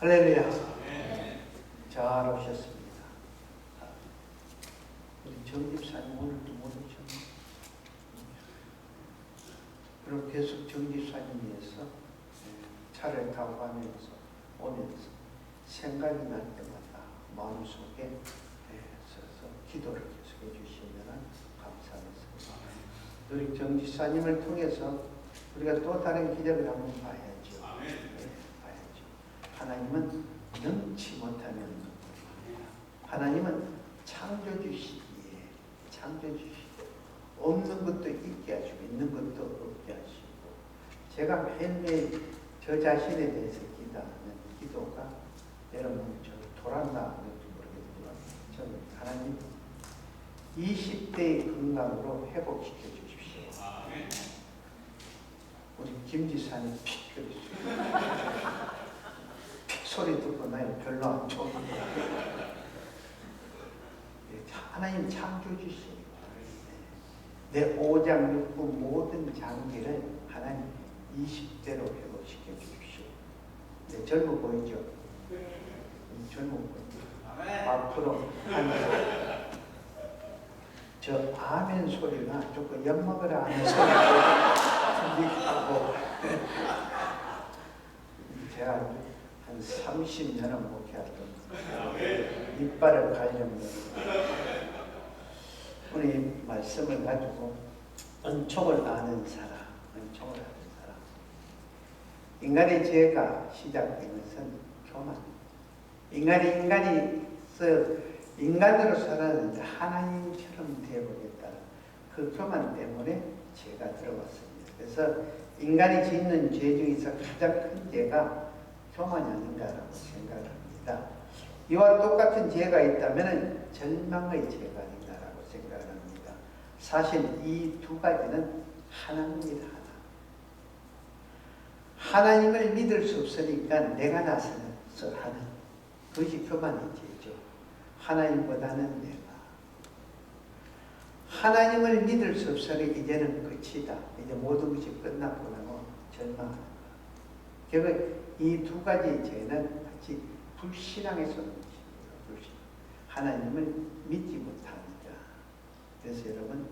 할렐루야. 잘 오셨습니다. 우리 정집사님 오늘도 못 오셨네. 그럼 계속 정집사님 위해서 차를 타고 가면서 오면서 생각이 날 때마다 마음속에 서서 기도를 계속해 주시면 감사하겠습니다. 우리 정집사님을 통해서 우리가 또 다른 기적을 한번 봐야죠. 봐야죠. 하나님은 능치 못하면 하나님은 창조주시기에 창조주시고 없는 것도 있게 하시고 있는 것도 없게 하시고 제가 매일매일 저 자신에 대해서 기도하는 기도가 여러분 저 돌았나 안 될지 모르겠지만 저는 하나님 20대의 건강으로 회복시켜 주십시오. 우리 김지사님 픽 그랬어요. 픽 소리 듣고 나요. 별로 안 좋은데 하나님 창조주시니까 내 오장육부 모든 장기를 하나님 20대로 회복시켜 주십시오. 네, 젊어 보이죠? 젊어 보이죠? 앞으로 저 아멘 소리가 조금 엿먹으라 하는 소리가 하고 제가 한 30년은 목회했던 이빨을 가려면 우리 말씀을 가지고 은총을 아는 사람, 은총을 아는 사람. 인간의 죄가 시작된 것은 교만. 인간으로 살았는데 하나님처럼 되어보겠다는 그 교만 때문에 죄가 들어왔습니다. 그래서 인간이 짓는 죄 중에서 가장 큰 죄가 교만이 아닌가라고 생각을 합니다. 이와 똑같은 죄가 있다면 절망의 죄가 아닌가라고 생각을 합니다. 사실 이 두 가지는 하나입니다. 하나님을 믿을 수 없으니까 내가 나서서 하는 그것이 교만의 죄죠. 하나님보다는 내가. 하나님을 믿을 수 없으니 이제는 끝이다. 이제 모든 것이 끝났구나 하고 절망하는 것. 결국 이 두 가지 죄는 같이 불신앙에서 오는 것입니다. 불신. 하나님을 믿지 못합니다. 그래서 여러분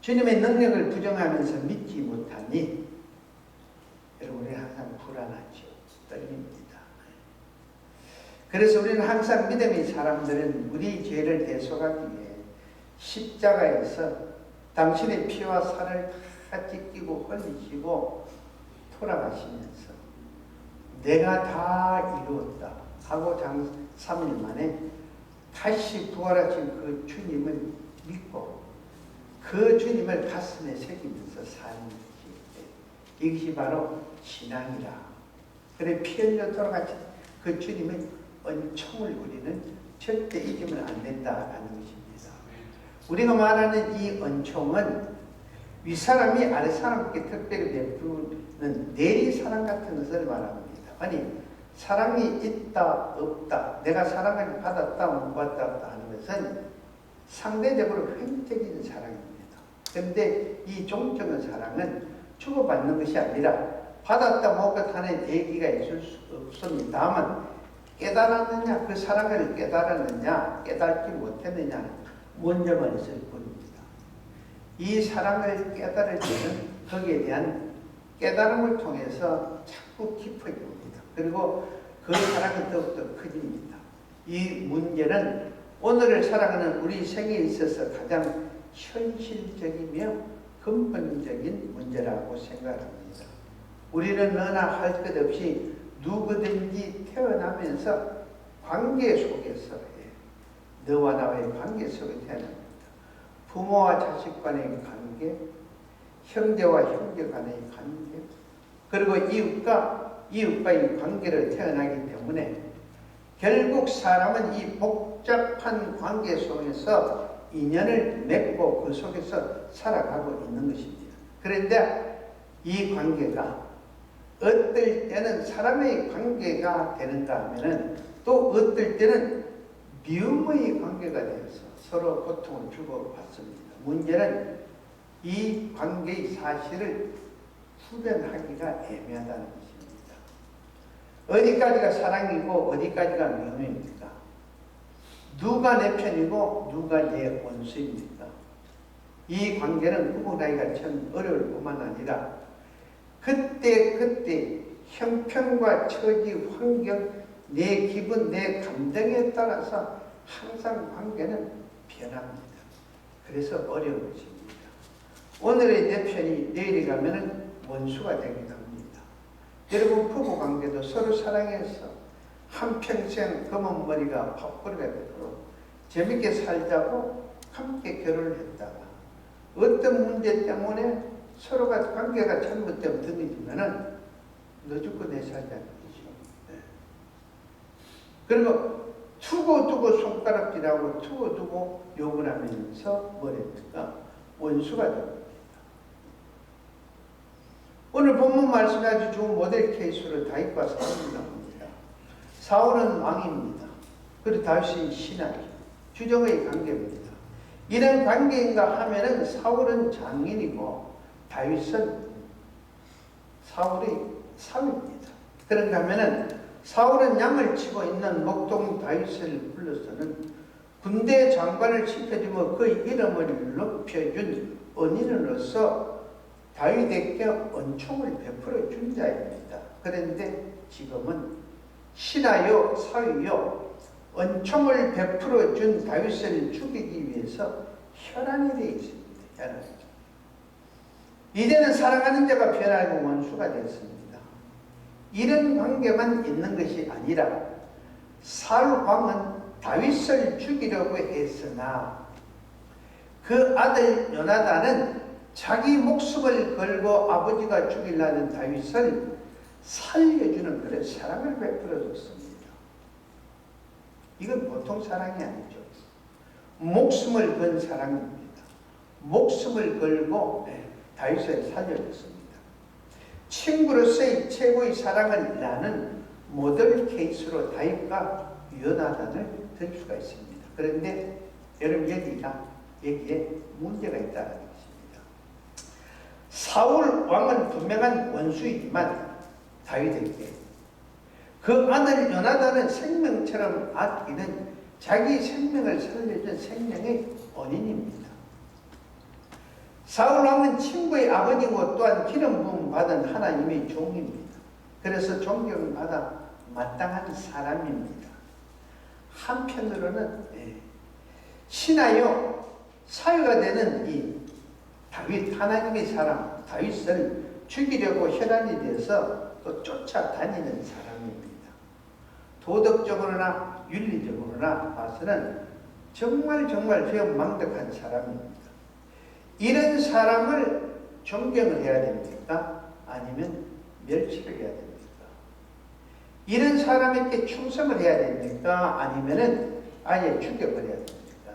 주님의 능력을 부정하면서 믿지 못하니 여러분 우리는 항상 불안하죠. 떨립니다. 그래서 우리는 항상 믿음의 사람들은 우리 죄를 대속하기 위해 십자가에서 당신의 피와 살을 다 찢기고 흘리시고 돌아가시면서 내가 다 이루었다 하고 3일 만에 다시 부활하신 그 주님을 믿고 그 주님을 가슴에 새기면서 사는 것이 이것이 바로 신앙이라. 그래 피 흘려 돌아가신 그 주님의 은총을 우리는 절대 잊으면 안 된다라는 것입니다. 우리가 말하는 이 은총은 윗사람이 아랫사람께 특별히 베푸는 내리사랑 같은 것을 말합니다. 아니 사랑이 있다 없다 내가 사랑을 받았다 못 받았다 하는 것은 상대적으로 횡적인 사랑입니다. 그런데 이 종적인 사랑은 주고받는 것이 아니라 받았다 못 받다는 얘기가 있을 수 없습니다. 다만 깨달았느냐, 그 사랑을 깨달았느냐, 깨닫지 못했느냐는 문제만 있을 뿐입니다. 이 사랑을 깨달을 때는 거기에 대한 깨달음을 통해서 자꾸 깊어집니다. 그리고 그 사랑은 더욱더 커집니다. 이 문제는 오늘을 살아가는 우리 생에 있어서 가장 현실적이며 근본적인 문제라고 생각합니다. 우리는 너나 할 것 없이 누구든지 태어나면서 관계 속에서 너와 나와의 관계 속에 태어납니다. 부모와 자식 간의 관계, 형제와 형제 간의 관계, 그리고 이웃과의 관계를 태어나기 때문에 결국 사람은 이 복잡한 관계 속에서 인연을 맺고 그 속에서 살아가고 있는 것입니다. 그런데 이 관계가 어떨 때는 사람의 관계가 되는가 하면은 또 어떨 때는 미움의 관계가 되어서 서로 고통을 주고받습니다. 문제는 이 관계의 사실을 구별하기가 애매하다는 것입니다. 어디까지가 사랑이고 어디까지가 명예입니까? 누가 내 편이고 누가 내 원수입니까? 이 관계는 구분하기가 참 어려울 뿐만 아니라 그때 형편과 처지, 환경, 내 기분, 내 감정에 따라서 항상 관계는 변합니다. 그래서 어려운 것입니다. 오늘의 내 편이 내일이 가면은 원수가 되기도 합니다. 여러분 부부 관계도 서로 사랑해서 한평생 검은 머리가 팥뿌리가 되도록 재밌게 살자고 함께 결혼을 했다가 어떤 문제 때문에 서로가 관계가 잘못되면 드니지면은 너 죽고 내 살자는 거죠. 네. 그리고 두고 손가락질하고 두고 욕을 하면서 뭐랍니까? 원수가 됩니다. 오늘 본문 말씀에 아주 좋은 모델 케이스로 다윗과 사울이 나옵니다. 사울은 왕입니다. 그리고 다윗은 신하죠. 주정의 관계입니다. 이런 관계인가 하면은 사울은 장인이고 다윗은 사울의 사위입니다. 그런가 하면은 사울은 양을 치고 있는 목동 다윗을 불러서는 군대 장관을 시켜주며 그 이름을 높여준 은인으로서 다윗에게 은총을 베풀어 준 자입니다. 그런데 지금은 신하요 사위요 은총을 베풀어 준 다윗을 죽이기 위해서 혈안이 되어 있습니다. 혈안. 이제는 사랑하는 자가 변하고 원수가 됐습니다. 이런 관계만 있는 것이 아니라 사울 왕은 다윗을 죽이려고 했으나 그 아들 요나단은 자기 목숨을 걸고 아버지가 죽이려는 다윗을 살려주는 그런 사랑을 베풀어 줬습니다. 이건 보통 사랑이 아니죠. 목숨을 건 사랑입니다. 목숨을 걸고 다윗을 살려줬습니다. 친구로서의 최고의 사랑을 나눈 모델 케이스로 다윗과 요나단을 들 수가 있습니다. 그런데 여러분 여기에 문제가 있다는 것입니다. 사울 왕은 분명한 원수이지만 다윗에게 그 아들 요나단은 생명처럼 아끼는 자기 생명을 살려준 생명의 원인입니다. 사울 왕은 친구의 아버지고 또한 기름 부음 받은 하나님의 종입니다. 그래서 존경받아 마땅한 사람입니다. 한편으로는 신하요 사유가 되는 이 다윗 하나님의 사람 다윗을 죽이려고 혈안이 돼서 또 쫓아다니는 사람입니다. 도덕적으로나 윤리적으로나 봐서는 정말 배은망덕한 사람입니다. 이런 사람을 존경을 해야 됩니까? 아니면 멸치를 해야 됩니까? 이런 사람에게 충성을 해야 됩니까? 아니면 아예 죽여버려야 됩니까?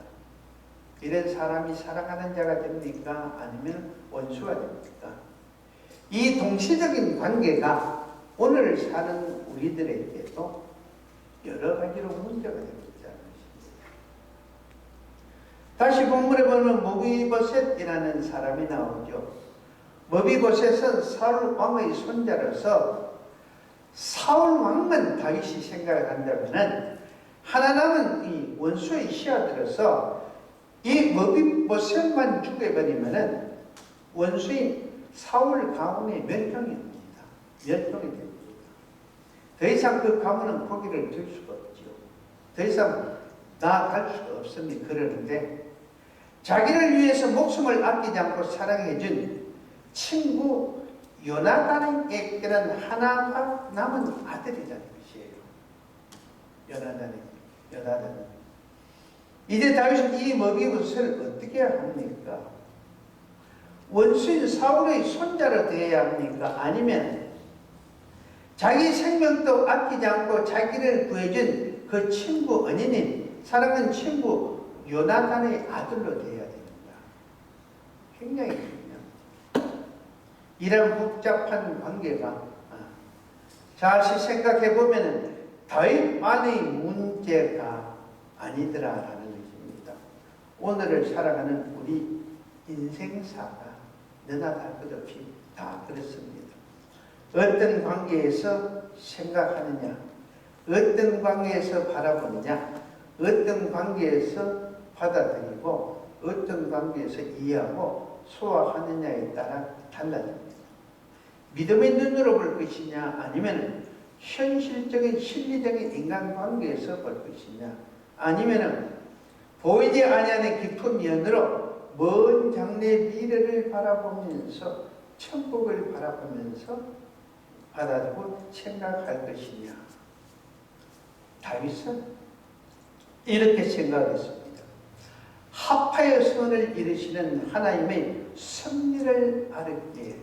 이런 사람이 사랑하는 자가 됩니까? 아니면 원수가 됩니까? 이 동시적인 관계가 오늘 사는 우리들에게도 여러 가지로 문제가 되고 있다는 것입니다. 다시 본문에 보면 모비보셋이라는 사람이 나오죠. 모비보셋은 사울 왕의 손자로서 사울 왕만 다윗이 생각을 한다면은 하나 남은 이 원수의 시아들어서 이 모비보셋만 죽여버리면은 원수인 사울 가문의 멸종입니다. 멸종이 됩니다. 더 이상 그 가문은 고기를 들 수가 없죠. 더 이상 나아갈 수가 없으니 그러는데 자기를 위해서 목숨을 아끼지 않고 사랑해준 친구 요나단에게는 하나가 남은 아들이라는 것이에요. 요나단이. 이제 다윗은 이 모비보셋을 어떻게 해야 합니까? 원수인 사울의 손자로 되어야 합니까? 아니면 자기 생명도 아끼지 않고 자기를 구해준 그 친구 은인인 사랑하는 친구 요나단의 아들로 되어야 됩니다. 굉장히 중요합니다. 이런 복잡한 관계가 다시 생각해보면 다윗만의 문제가 아니더라라는 것입니다. 오늘을 살아가는 우리 인생사가 너나 다 그렇습니다. 어떤 관계에서 생각하느냐, 어떤 관계에서 바라보느냐, 어떤 관계에서 받아들이고 어떤 관계에서 이해하고 소화하느냐에 따라 달라집니다. 믿음의 눈으로 볼 것이냐, 아니면 현실적인 실리적인 인간관계에서 볼 것이냐, 아니면 보이지 아니하는 깊은 면으로 먼 장래의 미래를 바라보면서 천국을 바라보면서 받아들고 생각할 것이냐. 다윗은 이렇게 생각했습니다. 합하여 선을 이루시는 하나님의 섭리를 알았기에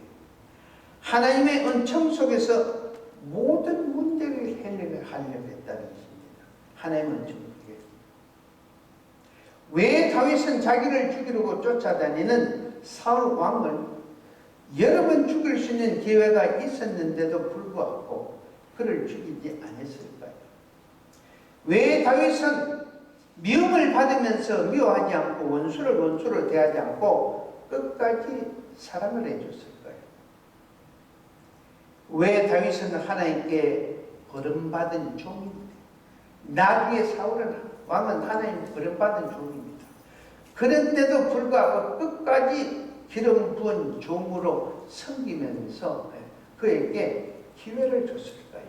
하나님의 은총 속에서 모든 문제를 해결하려고 했다는 것입니다. 하나님의 은총 속에. 왜 다윗은 자기를 죽이려고 쫓아다니는 사울 왕을 여러 번 죽일 수 있는 기회가 있었는데도 불구하고 그를 죽이지 않았을까요? 왜 다윗은 미움을 받으면서 미워하지 않고 원수를 원수로 대하지 않고 끝까지 사랑을 해줬을까요? 왜 다윗은 하나님께 버림받은 종입니다. 나중에 사울은 왕은 하나님 버림받은 종입니다. 그런데도 불구하고 끝까지 기름 부은 종으로 섬기면서 그에게 기회를 줬을까요?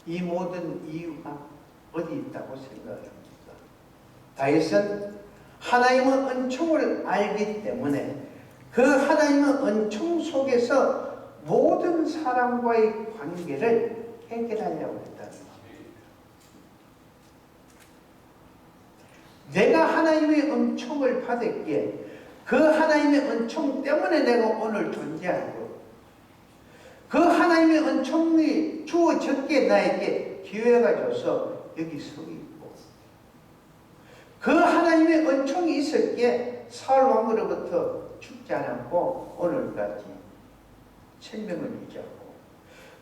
이 모든 이유가 어디 있다고 생각합니다. 다윗은 하나님의 은총을 알기 때문에 그 하나님의 은총 속에서 모든 사람과의 관계를 해결하려고 했다는 것입니다. 내가 하나님의 은총을 받았기에 그 하나님의 은총 때문에 내가 오늘 존재하고 그 하나님의 은총이 주어졌기에 나에게 기회가 줘서 여기 서 있고 그 하나님의 은총이 있었기에 사울 왕으로부터 죽지 않았고 오늘까지 생명을 유지하고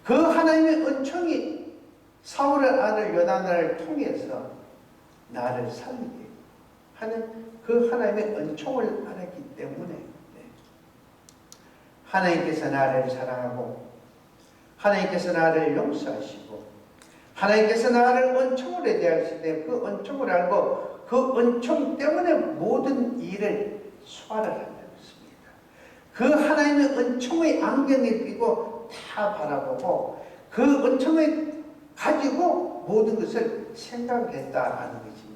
그 하나님의 은총이 사울의 아들 요나단을 통해서 나를 살리게 하는 그 하나님의 은총을 알았기 때문에 하나님께서 나를 사랑하고 하나님께서 나를 용서하시고 하나님께서 나를 은총으로 대하실 때 그 은총을 알고 그 은총 때문에 모든 일을 소화를 한다는 것입니다. 그 하나님의 은총의 안경을 끼고 다 바라보고 그 은총을 가지고 모든 것을 생각했다는 것입니다.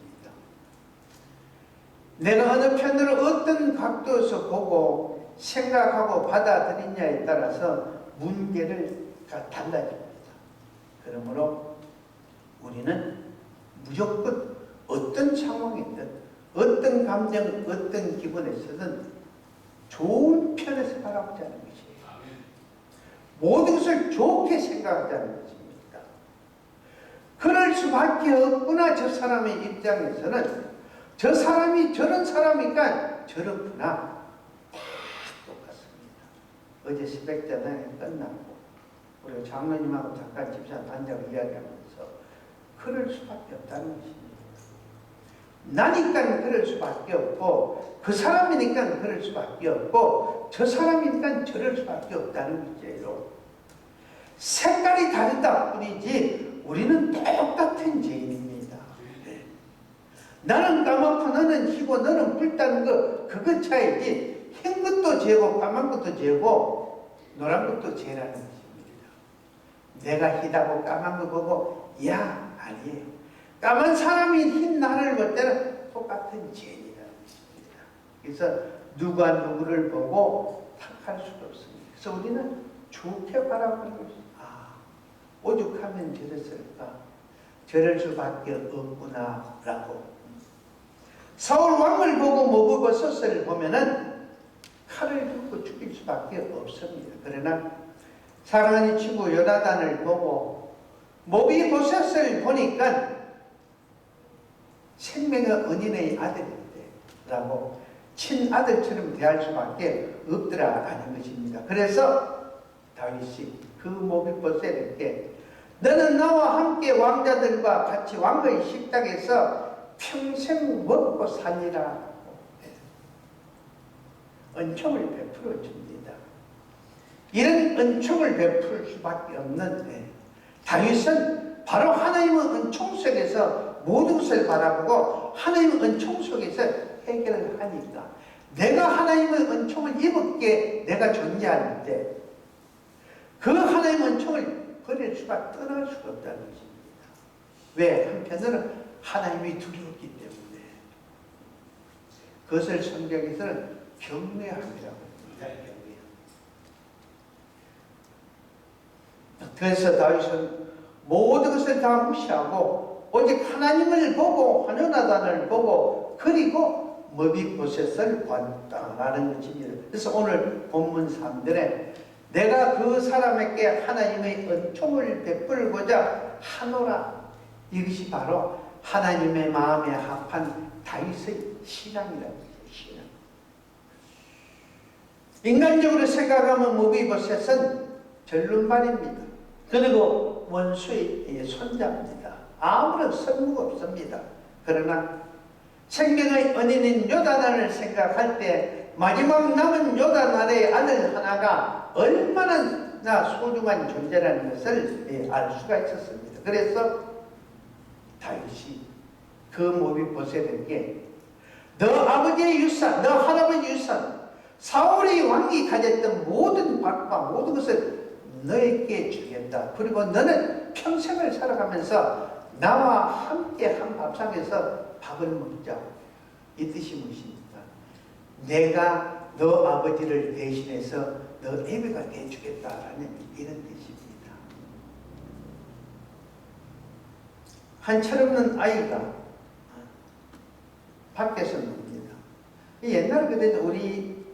내가 어느 편으로 어떤 각도에서 보고 생각하고 받아들이냐에 따라서 문제가 달라집니다. 그러므로 우리는 무조건 어떤 상황이든 어떤 감정, 어떤 기분에서든 좋은 편에서 바라보자는 것이에요. 모든 것을 좋게 생각하자는 것입니다. 그럴 수밖에 없구나. 저 사람의 입장에서는 저 사람이 저런 사람이니까 저렇구나. 다 똑같습니다. 어제 새벽전에 끝나고 우리 장로님하고 잠깐 집사람 앉아서 이야기하면서 그럴 수밖에 없다는 것입니다. 나니까 그럴 수밖에 없고 그 사람이니까 그럴 수밖에 없고 저 사람이니까 저럴 수밖에 없다는 문제예요. 색깔이 다르다 뿐이지 우리는 똑같은 죄인입니다. 나는 까맣고 너는 희고 너는 붉다는 거 그것 차이지 흰 것도 죄고 까만 것도 죄고 노란 것도 죄라는 것입니다. 내가 희다고 까만 거 보고 야 아니에요. 까만 사람이 흰 나를 볼 때는 똑같은 죄인이라는 것입니다. 그래서 누가 누구를 보고 탓할 수도 없습니다. 그래서 우리는 좋게 바라보는 것입니다. 오죽하면 저랬을까? 저럴 수밖에 없구나 라고. 사울 왕을 보고 모브보셋을 보면은 칼을 들고 죽일 수밖에 없습니다. 그러나 사랑하는 친구 요나단을 보고 모비보셋을 보니까 생명의 은인의 아들인데 라고 친아들처럼 대할 수밖에 없더라 하는 것입니다. 그래서 다윗이 그 모비보셋에게 너는 나와 함께 왕자들과 같이 왕의 식탁에서 평생 먹고 살리라. 은총을 베풀어 줍니다. 이런 은총을 베풀 수밖에 없는데 다윗은 바로 하나님의 은총 속에서 모든 것을 바라보고 하나님의 은총 속에서 해결을 하니까 내가 하나님의 은총을 입었기에 내가 존재하는데 그 하나님의 은총을 버릴 수가 떠날 수가 없다는 것입니다. 왜? 한편으로는 하나님이 두렵기 때문에 그것을 성경에서는 경외함이라고 합니다. 그래서 다윗은 모든 것을 다 무시하고 오직 하나님을 보고 하느나단을 보고 그리고 머비보셋을 봤다라는 것입니다. 그래서 오늘 본문 3절에 내가 그 사람에게 하나님의 은총을 베풀고자 하노라, 이것이 바로 하나님의 마음에 합한 다윗의 신앙이라고 해요. 신앙. 인간적으로 생각하면 머비보셋은 절름발입니다. 그리고 원수의 손자입니다. 아무런 설무가 없습니다. 그러나 생명의 은인인 요단을 생각할 때 마지막 남은 요단 아래의 아들 하나가 얼마나 소중한 존재라는 것을 알 수가 있었습니다. 그래서 다윗이 그 모비보셋에게 너 아버지의 유산, 너 할아버지의 유산, 사울의 왕이 가졌던 모든 밭과 모든 것을 너에게 주겠다. 그리고 너는 평생을 살아가면서 나와 함께 한 밥상에서 밥을 먹자. 이 뜻이 무엇입니까? 내가 너 아버지를 대신해서 너 애비가 돼주겠다라는 이런 뜻입니다. 한 철없는 아이가 밖에서 놉니다. 옛날 그때도 우리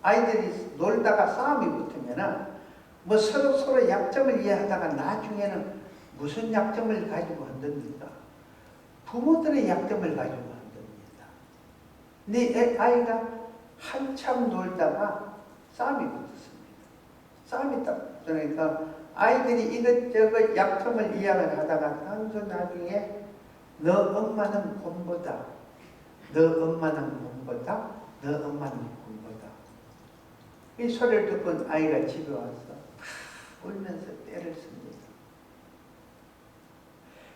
아이들이 놀다가 싸움이 붙으면 뭐 서로 약점을 이해하다가 나중에는 무슨 약점을 가지고 흔듭니까? 부모들의 약점을 가지고 흔듭니다. 근데 아이가 한참 놀다가 싸움이 붙었습니다. 싸움이 딱 붙으니까 아이들이 이것저것 약점을 이야기를 하다가 나중에 너 엄마는 곰보다, 너 엄마는 곰보다, 너 엄마는 곰보다. 이 소리를 듣고 아이가 집에 와서 울면서 때를 씁니다.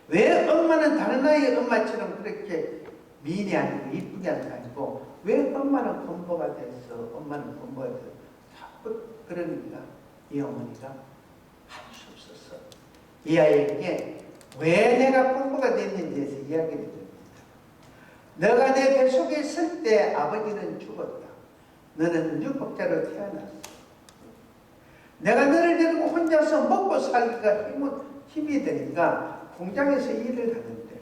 왜 엄마는 다른 아이의 엄마처럼 그렇게 미인이 아니고 이쁘게 아니고 왜 엄마는 곰보가 됐어? 엄마는 곰보가 됐어? 자꾸 그러니까 이 어머니가 할 수 없었어. 이 아이에게 왜 내가 곰보가 됐는지에서 이야기를 드립니다. 너가 내 뱃속에 있을 때 아버지는 죽었다. 너는 유복자로 태어났어. 내가 너를 데리고 혼자서 먹고 살기가 힘이 되니까 공장에서 일을 하는데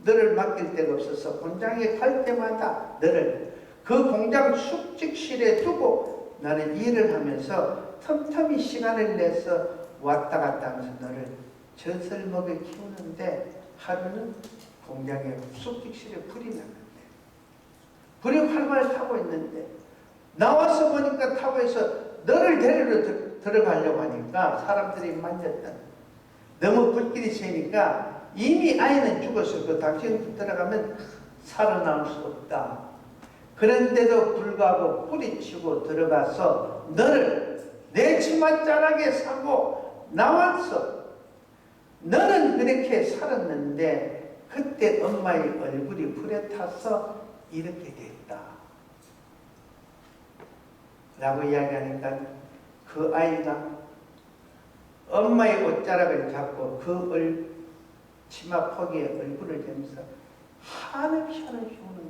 너를 맡길 데가 없어서 공장에 갈 때마다 너를 그 공장 숙직실에 두고 나는 일을 하면서 틈틈이 시간을 내서 왔다 갔다 하면서 너를 젖을 먹여 키우는데 하루는 공장에 숙직실에 불이 났는데 불이 활활 타고 있는데 나와서 보니까 타고에서 너를 데리러 들어가려고 하니까 사람들이 만졌다. 너무 불길이 세니까 이미 아이는 죽었을 당신 들어가면 살아나올 수 없다. 그런데도 불구하고 뿌리치고 들어가서 너를 내 치맛자락에 사고 나왔어. 너는 그렇게 살았는데 그때 엄마의 얼굴이 불에 타서 이렇게 됐다. 라고 이야기하니까 그 아이가 엄마의 옷자락을 잡고 그 치마 포기에 얼굴을 대면서 한없이 우는 것이에요.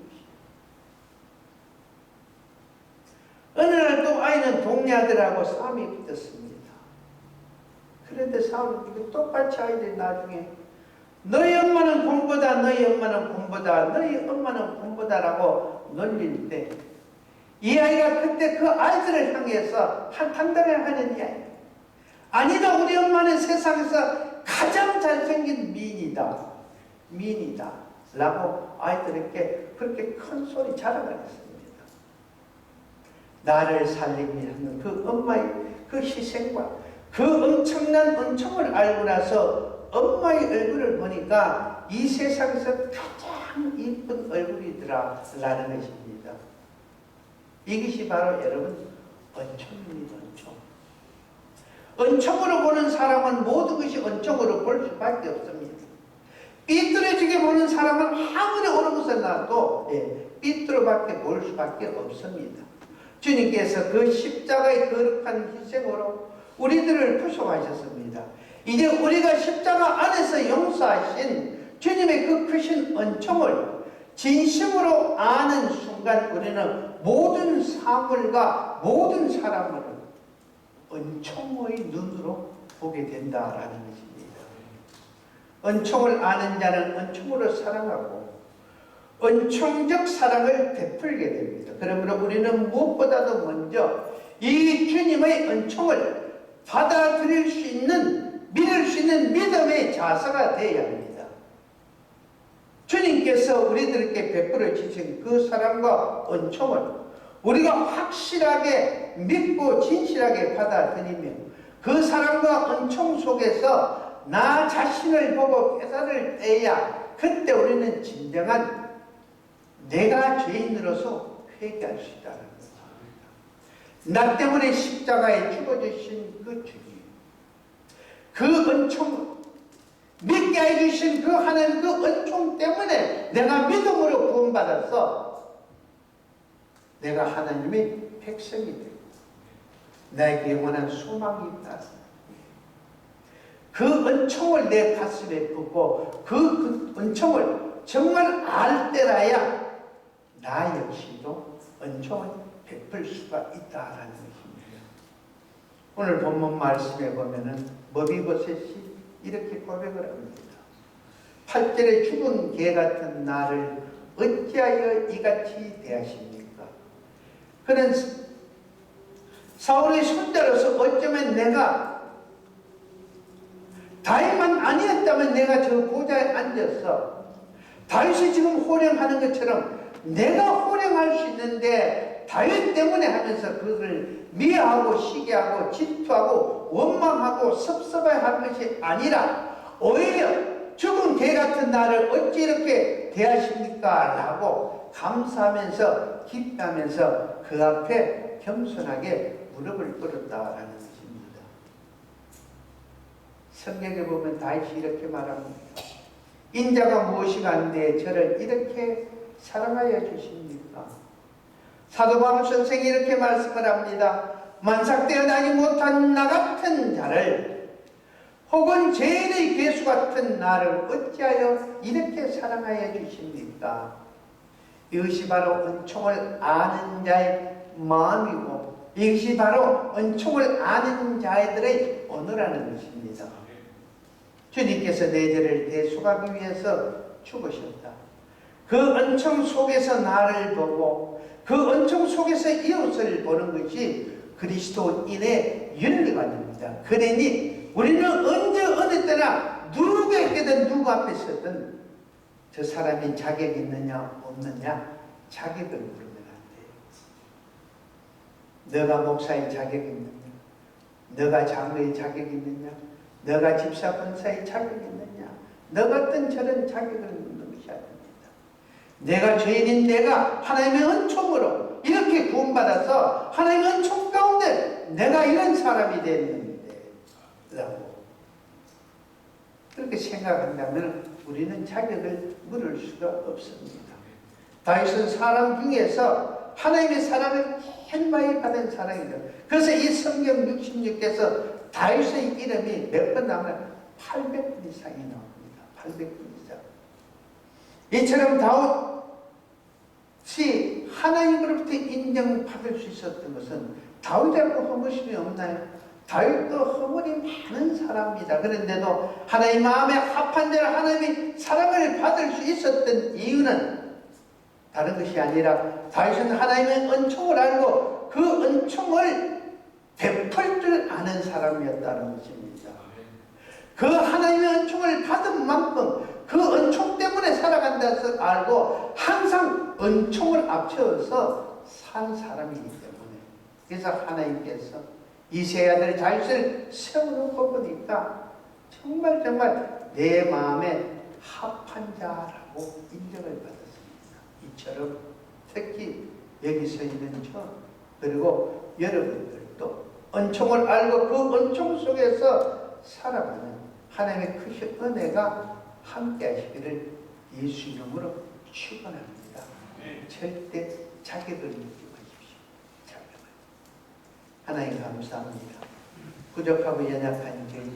어느 날 또 아이는 동네 아들하고 싸움이 붙었습니다. 그런데 싸우는 똑같이 아이들이 나중에 너희 엄마는 곰보다, 너희 엄마는 곰보다, 너희 엄마는 곰보다라고 놀릴 때 이 아이가 그때 그 아이들을 향해서 한탄당을 하는 이야기. 아니다, 우리 엄마는 세상에서 가장 잘생긴 미인이다. 미인이다. 라고 아이들에게 그렇게 큰 소리 자랑을 했습니다. 나를 살리기 위한 그 엄마의 그 희생과 그 엄청난 은총을 알고 나서 엄마의 얼굴을 보니까 이 세상에서 가장 이쁜 얼굴이더라 라는 것입니다. 이것이 바로 여러분 은총입니다. 은총. 은총으로 보는 사람은 모든 것이 은총으로 볼 수밖에 없습니다. 삐뚤어지게 보는 사람은 아무리 옳은 것을 놔도 삐뚤어밖에 볼 수밖에 없습니다. 주님께서 그 십자가의 거룩한 희생으로 우리들을 구속하셨습니다. 이제 우리가 십자가 안에서 용서하신 주님의 그 크신 은총을 진심으로 아는 순간 우리는 모든 사물과 모든 사람을 은총의 눈으로 보게 된다라는 것입니다. 은총을 아는 자는 은총으로 사랑하고 은총적 사랑을 베풀게 됩니다. 그러므로 우리는 무엇보다도 먼저 이 주님의 은총을 받아들일 수 있는, 믿을 수 있는 믿음의 자세가 되어야 합니다. 주님께서 우리들에게 베풀어 주신 그 사랑과 은총을 우리가 확실하게 믿고 진실하게 받아들이며 그 사랑과 은총 속에서 나 자신을 보고 깨달을 때야 그때 우리는 진정한 내가 죄인으로서 회개할 수 있다는 것입니다. 나 때문에 십자가에 죽어주신 그 주님, 그 은총, 믿게 해주신 그 하나님 그 은총 때문에 내가 믿음으로 구원받아서 내가 하나님의 백성이 되고 나에게 영원한 소망이 있다. 그 은총을 내 가슴에 품고 그 은총을 정말 알 때라야 나 역시도 은총을 베풀 수가 있다라는 것입니다. 오늘 본문 말씀에 보면은 머비보셋이 이렇게 고백을 합니다. 8절에 죽은 개 같은 나를 어찌하여 이같이 대하십니까? 그는 사울의 손자로서 어쩌면 내가 다윗만 아니었다면 내가 저 보좌에 앉아서 다윗이 지금 호령하는 것처럼 내가 호령할 수 있는데 다윗 때문에 하면서 그것을 미워하고 시기하고 질투하고 원망하고 섭섭해할 것이 아니라 오히려 죽은 개 같은 나를 어찌 이렇게 대하십니까? 라고 감사하면서 기뻐하면서 그 앞에 겸손하게 무릎을 꿇었다라는 것입니다. 성경에 보면 다윗이 이렇게 말합니다. 인자가 무엇이 간데 저를 이렇게 사랑하여 주십니까? 사도 바울 선생이 이렇게 말씀을 합니다. 만삭되어 다니 못한 나 같은 자를 혹은 죄인의 괴수 같은 나를 어찌하여 이렇게 사랑하여 주십니까? 이것이 바로 은총을 아는 자의 마음이고 이것이 바로 은총을 아는 자들의 언어라는 것입니다. 주님께서 내 죄를 대속하기 위해서 죽으셨다. 그 은총 속에서 나를 보고 그 은총 속에서 이웃을 보는 것이 그리스도인의 윤리가 됩니다. 그러니 우리는 언제 어느 때나 누구에게든 누구 앞에 서든 저 사람이 자격이 있느냐 없느냐 자격을 물으면 안 돼요. 너가 목사의 자격이 있느냐, 너가 장로의 자격이 있느냐, 너가 집사 권사의 자격이 있느냐, 너 같은 저런 자격을 묻는 것이 아닙니다. 내가 죄인인 내가 하나님의 은총으로 이렇게 구원받아서 하나님의 은총 가운데 내가 이런 사람이 됐는데 라고 그렇게 생각한다면 우리는 자격을 물을 수가 없습니다. 다윗은 사람 중에서 하나님의 사랑을 헬마에 받은 사람이다. 그래서 이 성경 66개에서 다윗의 이름이 몇 번 나오면 800번 이상이 나옵니다. 800번 이상. 이처럼 다윗이 하나님으로부터 인정받을 수 있었던 것은 다윗하고 허물심이 없나요? 다윗도 허물이 많은 사람입니다. 그런데도 하나님 마음에 합한 자를 하나님이 사랑을 받을 수 있었던 이유는 다른 것이 아니라 다윗은 하나님의 은총을 알고 그 은총을 베풀 줄 아는 사람이었다는 것입니다. 그 하나님의 은총을 받은 만큼 그 은총 때문에 살아간다는 것을 알고 항상 은총을 앞세워서 산 사람이기 때문에 그래서 하나님께서 이세 아들 다윗을 세워놓고 보니까 정말 내 마음에 합한 자라고 인정을 받았습니다. 이처럼 특히 여기 서 있는 저 그리고 여러분들도 은총을 알고 그 은총 속에서 살아가는 하나님의 크신 은혜가 함께 하시기를 예수 이름으로 축원합니다. 절대 자격을 느끼지 마십시오. 자격을. 하나님 감사합니다. 부족하고 연약한 저희